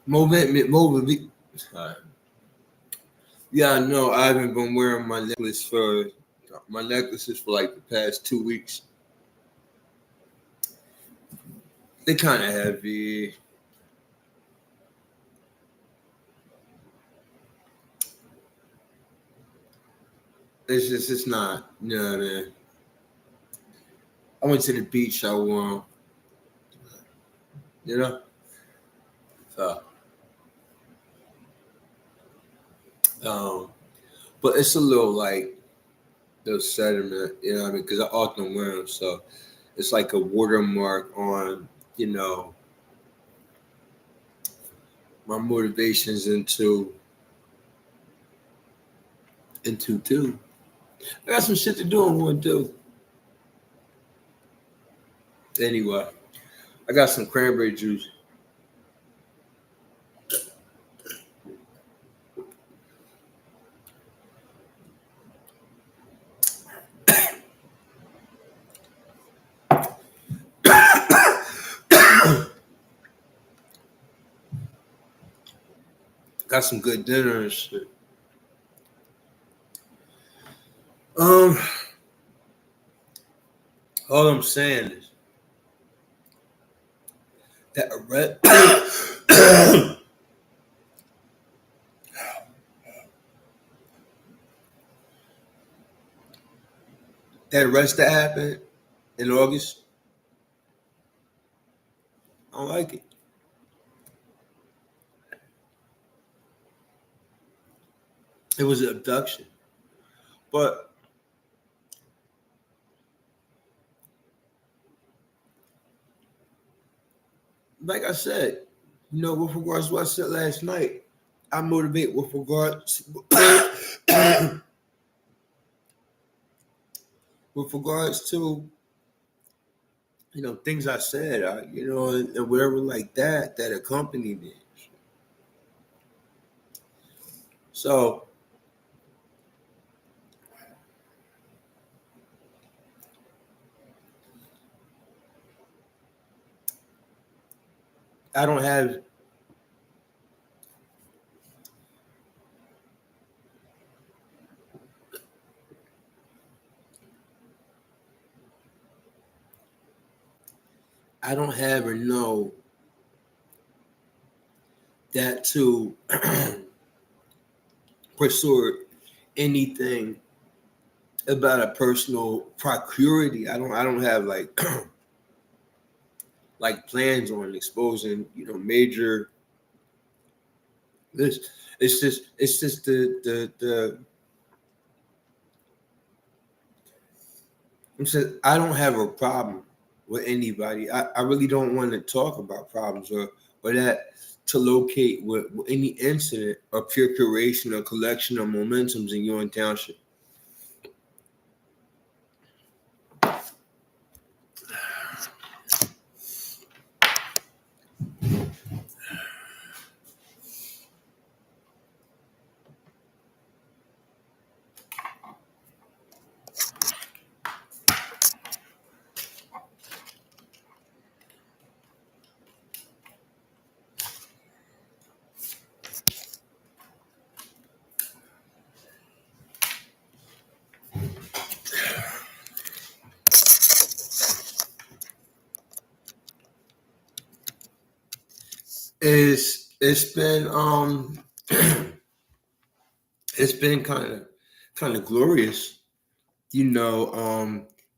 Movement. Yeah, I know. I haven't been wearing my necklaces for like the past 2 weeks. They're kind of heavy. It's not. You know what I mean? I went to the beach. I wore 'em, you know. So, um, but it's a little like the sediment, you know what I mean? Because I often wear them, so it's like a watermark on, you know, my motivations into too. I got some shit to do in one too. Anyway, I got some cranberry juice. Got some good dinner and shit. Um, all I'm saying is that that arrest that happened in August, I don't like it. It was an abduction, but like I said, you know, with regards to what I said last night, I motivate with regards with regards to things I said, and whatever like that accompanied it. So I don't have I don't have or know that to pursue anything about a personal procurity. I don't have like like plans on exposing, major this. It's just the I'm saying I don't have a problem with anybody. I really don't want to talk about problems or that to locate with any incident or pure curation or collection of momentums in your township. It's been it's been kind of glorious,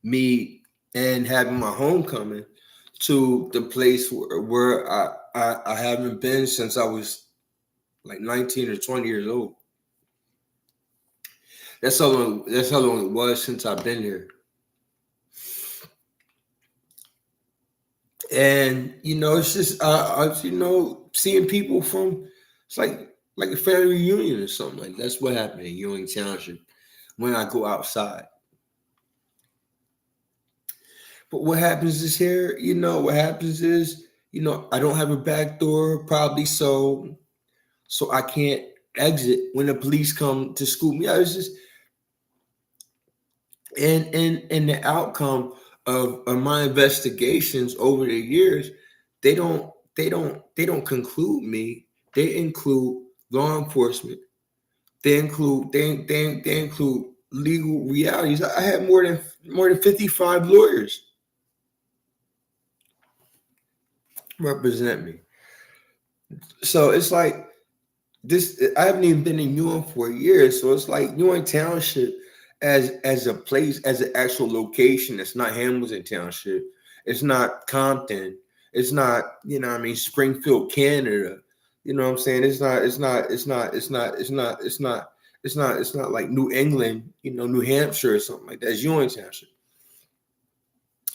me and having my homecoming to the place where I haven't been since I was like 19 or 20 years old. That's how long it was since I've been here. And it's just seeing people from it's like a family reunion or something like that's what happened in Ewing Township when I go outside. But what happens is here, what happens is, I don't have a back door, probably so I can't exit when the police come to scoop me out. It's just and the outcome of my investigations over the years, they don't conclude me They include law enforcement. They include legal realities. I had more than 55 lawyers represent me. So it's like this. I haven't even been in Ewing for a year, so it's like Ewing Township as a place, as an actual location. It's not Hamilton Township. It's not Compton. It's not, you know what I mean, Springfield, Canada. You know what I'm saying? It's not like New England, you know, New Hampshire or something like that. It's Ewing Township.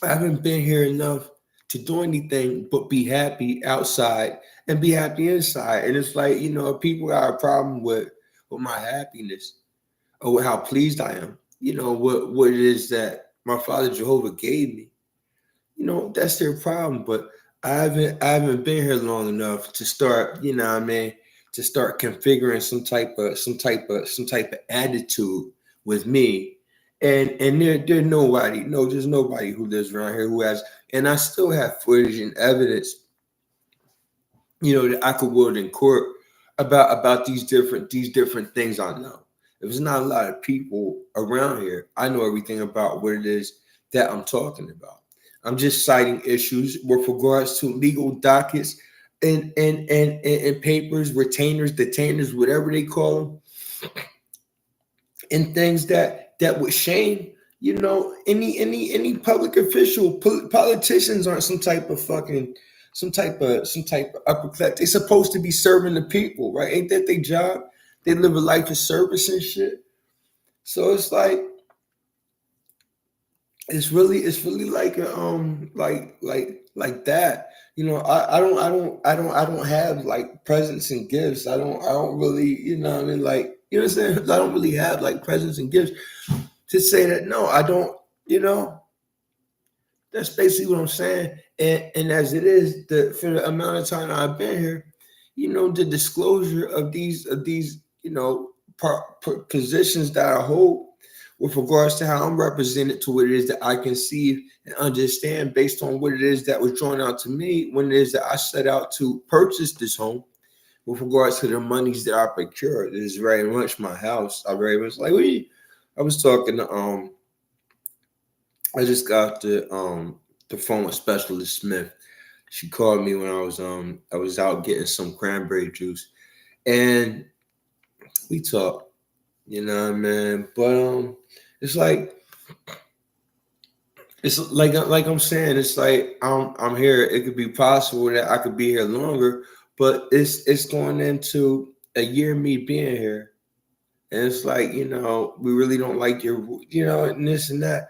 I haven't been here enough to do anything but be happy outside and be happy inside. And it's like, you know, people got a problem with my happiness or with how pleased I am. You know, what it is that my Father Jehovah gave me. You know, that's their problem. But I haven't been here long enough to start, you know what I mean, to start configuring some type of attitude with me. And there's nobody, no, there's nobody who lives around here who has, and I still have footage and evidence, you know, that I could wield in court about these different things I know. If there's not a lot of people around here, I know everything about what it is that I'm talking about. I'm just citing issues with regards to legal dockets and papers, retainers, detainers, whatever they call them, and things that would shame, you know, any public official. Politicians aren't some type of upper class. They're supposed to be serving the people, right? Ain't that their job? They live a life of service and shit. So it's like it's really like a like that. You know, I don't have like presents and gifts. I don't really, you know what I mean, like, you know what I'm saying? I don't really have like presents and gifts to say that. No, I don't, you know. That's basically what I'm saying. And as it is, for the amount of time I've been here, you know, the disclosure of these you know, positions that I hold with regards to how I'm represented to what it is that I conceive and understand based on what it is that was drawn out to me when it is that I set out to purchase this home. With regards to the monies that I procured, it is very much my house. I very much like I was talking to I just got the phone with Specialist Smith. She called me when I was out getting some cranberry juice, and we talked. You know what I mean? But it's like I'm saying, it's like I'm here. It could be possible that I could be here longer, but it's going into a year of me being here. And it's like, you know, we really don't like your, you know, and this and that.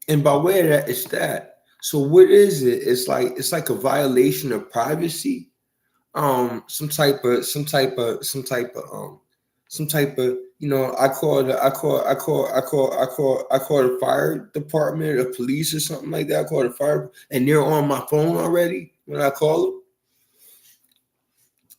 And by way of that, it's that. So what is it? It's like a violation of privacy. Some type of, you know, I call the fire department or police or something like that. I call the fire, and they're on my phone already when I call them.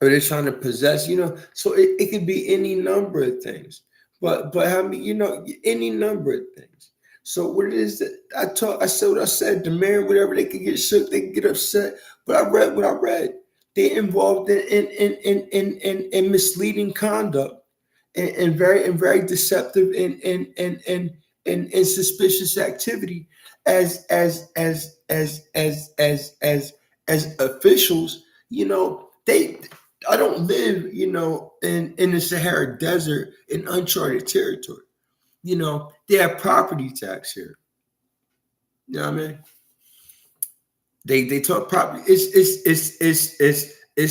Or they're trying to possess, you know. So it could be any number of things. But how many, you know, any number of things. So what it is that I said what I said, the mayor, whatever, they could get shook, they could get upset. But I read what I read. They involved in misleading conduct and very deceptive and suspicious activity as officials, you know, I don't live, you know, in the Sahara Desert in uncharted territory. You know, they have property tax here. You know what I mean? They talk property. It's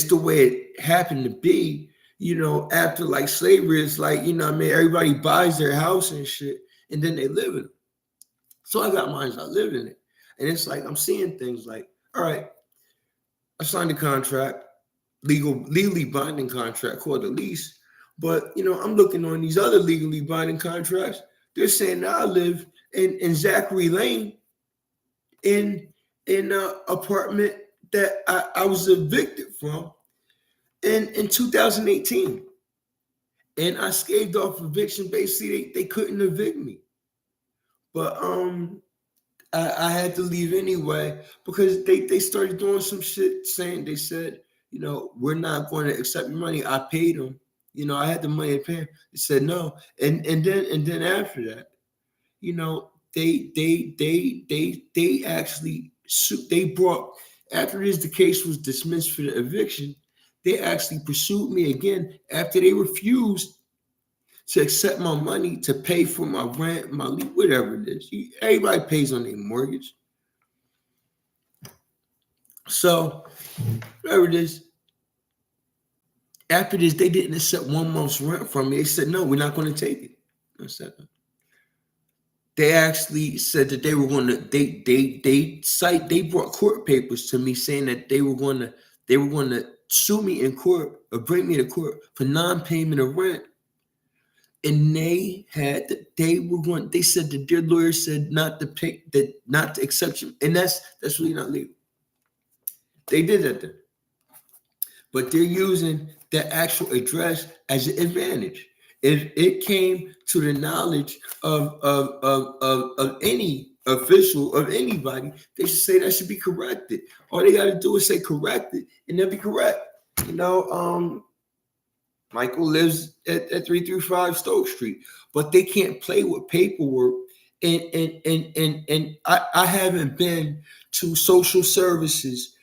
the way it happened to be. You know, after like slavery, it's like, you know what I mean, everybody buys their house and shit, and then they live in it. So I got mine, I live in it. And it's like I'm seeing things like, all right, I signed a contract, legally binding contract called a lease. But you know, I'm looking on these other legally binding contracts. They're saying that I live in Zachary Lane in an apartment that I was evicted from in 2018. And I scaved off eviction. Basically, they couldn't evict me. But I had to leave anyway because they started doing some shit saying, they said, we're not going to accept your money. I paid them. I had the money to pay him. He said no. And then after that, they actually they brought, after the case was dismissed for the eviction, they actually pursued me again after they refused to accept my money to pay for my rent, my lease, whatever it is. Everybody pays on their mortgage. So, whatever it is, after this, they didn't accept 1 month's rent from me. They said, no, we're not going to take it. I said, they actually said that they were going to, they brought court papers to me saying that they were going to sue me in court or bring me to court for non-payment of rent. And they said that their lawyer said not to pay, that not to accept you. And that's really not legal. They did that then. But they're using the actual address as an advantage. If it came to the knowledge of any official, of anybody, they should say that should be corrected. All they got to do is say corrected, and they'll be correct. Michael lives at 335 Stoke Street, but they can't play with paperwork. And I haven't been to social services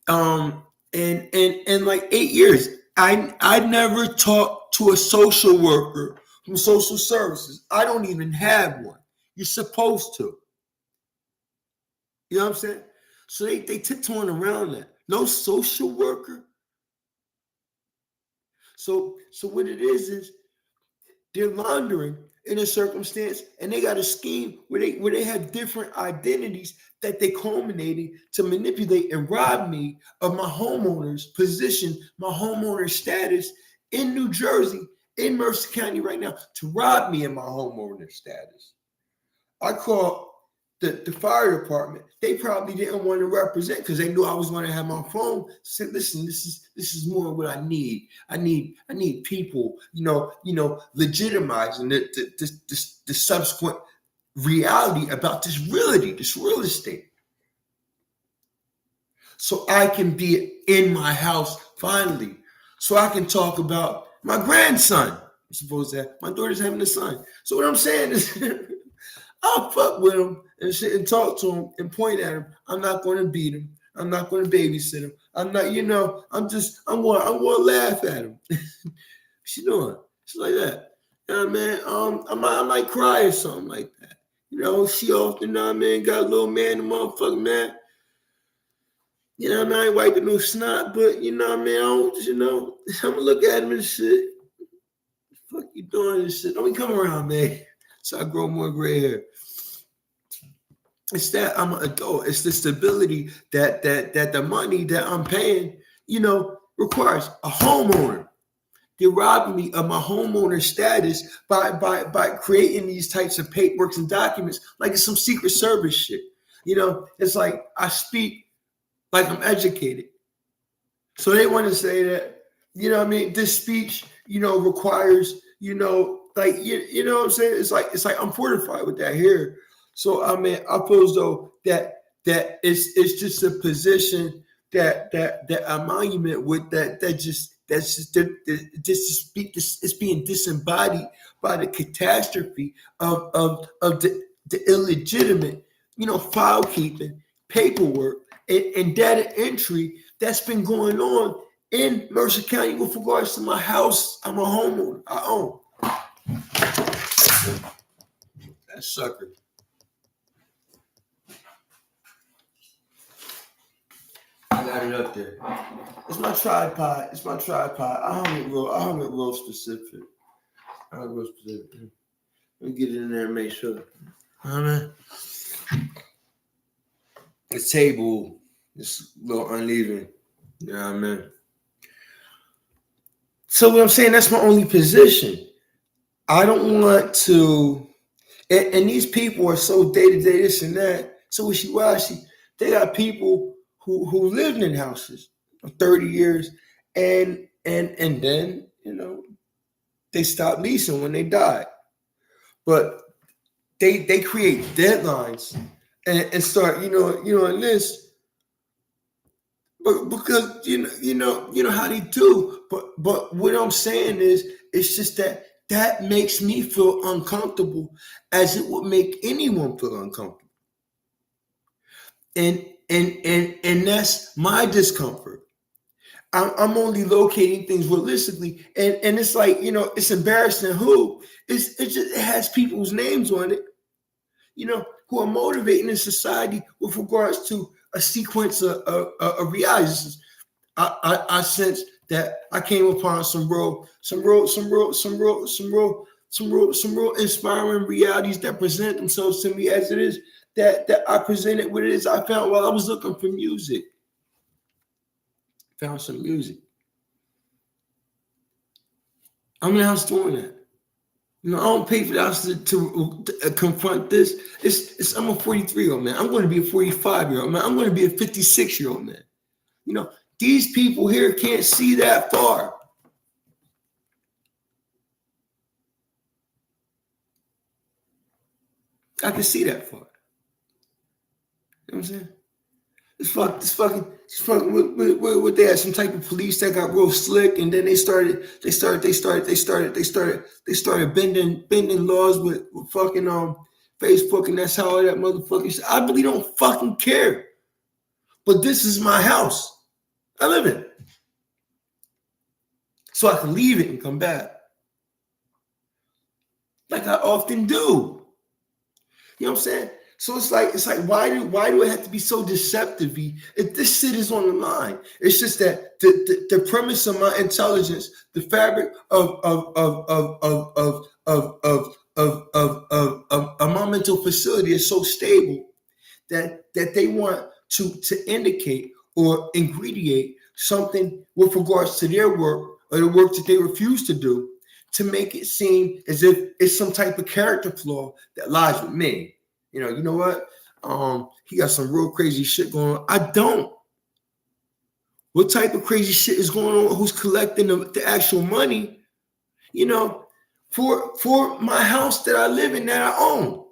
in like 8 years. I never talked to a social worker from social services. I don't even have one. You're supposed to. You know what I'm saying? So they tiptoeing around that. No social worker. So what it is they're laundering in a circumstance, and they got a scheme where they have different identities that they culminating to manipulate and rob me of my homeowner's position, my homeowner status in New Jersey, in Mercer County right now, to rob me of my homeowner status. I called the fire department. They probably didn't want to represent because they knew I was going to have my phone. Said, listen, this is more what I need. I need people, legitimizing the subsequent reality about this real estate. So I can be in my house finally. So I can talk about my grandson. I'm supposed to have, my daughter's having a son. So what I'm saying is I'll fuck with him and shit and talk to him and point at him. I'm not going to beat him. I'm not going to babysit him. I'm not, I'm going to laugh at him. What you doing? She's like that. Man, I might cry or something like that. She often, got a little man, the motherfucker, man. I ain't wiping no snot, but, I don't, I'm going to look at him and shit. What the fuck you doing and shit? Don't come around, man. So I grow more gray hair. It's that I'm an adult. It's the stability that the money that I'm paying, requires. A homeowner. They're robbing me of my homeowner status by creating these types of paperwork and documents like it's some Secret Service shit. It's like I speak like I'm educated. So they want to say that, this speech, requires, like, you know what I'm saying? It's like I'm fortified with that here. So I feel as though that it's just a position that a monument with it's being disembodied by the catastrophe of the illegitimate, file keeping, paperwork, and data entry that's been going on in Mercer County with regards to my house. I'm a homeowner. I own. That sucker. I got it up there. It's my tripod. I hung it real specific. Let me get it in there and make sure. The table is a little uneven. You know what I mean? So what I'm saying, that's my only position. I don't want to, and these people are so day-to-day, this and that, so wishy-washy. They got people who lived in houses for 30 years and then, they stopped leasing when they died. But they create deadlines and start, and this, But because you know how they do. But what I'm saying is, it's just that makes me feel uncomfortable, as it would make anyone feel uncomfortable. And that's my discomfort. I'm only locating things realistically, and it's like, it's embarrassing. It has people's names on it, who are motivating in society with regards to a sequence of realities. I sense that I came upon some real inspiring realities that present themselves to me as it is, that I presented what it is I found while I was looking for music. Found some music. I'm in the house doing that. I don't pay for the house to confront this. I'm a 43-year-old man. I'm going to be a 45-year-old man. I'm going to be a 56-year-old man. These people here can't see that far. I can see that far. You know what I'm saying? It's fucking what they had, some type of police that got real slick, and then they started bending laws with fucking Facebook, and that's how all that motherfucking shit. I really don't fucking care. But this is my house. I live in it. So I can leave it and come back. Like I often do. You know what I'm saying? So it's like why do it have to be so deceptive? If this shit is on the line, it's just that the premise of my intelligence, the fabric of my mental facility is so stable that they want to indicate or ingrediate something with regards to their work or the work that they refuse to do, to make it seem as if it's some type of character flaw that lies with me. You know what? He got some real crazy shit going on. I don't. What type of crazy shit is going on? Who's collecting the actual money, for my house that I live in, that I own?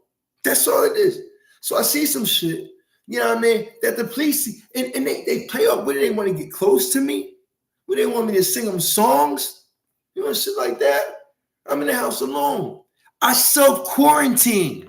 That's all it is. So I see some shit, that the police see, and they play up. What do they want to get close to me? What do they want me to sing them songs? Shit like that. I'm in the house alone. I self-quarantine.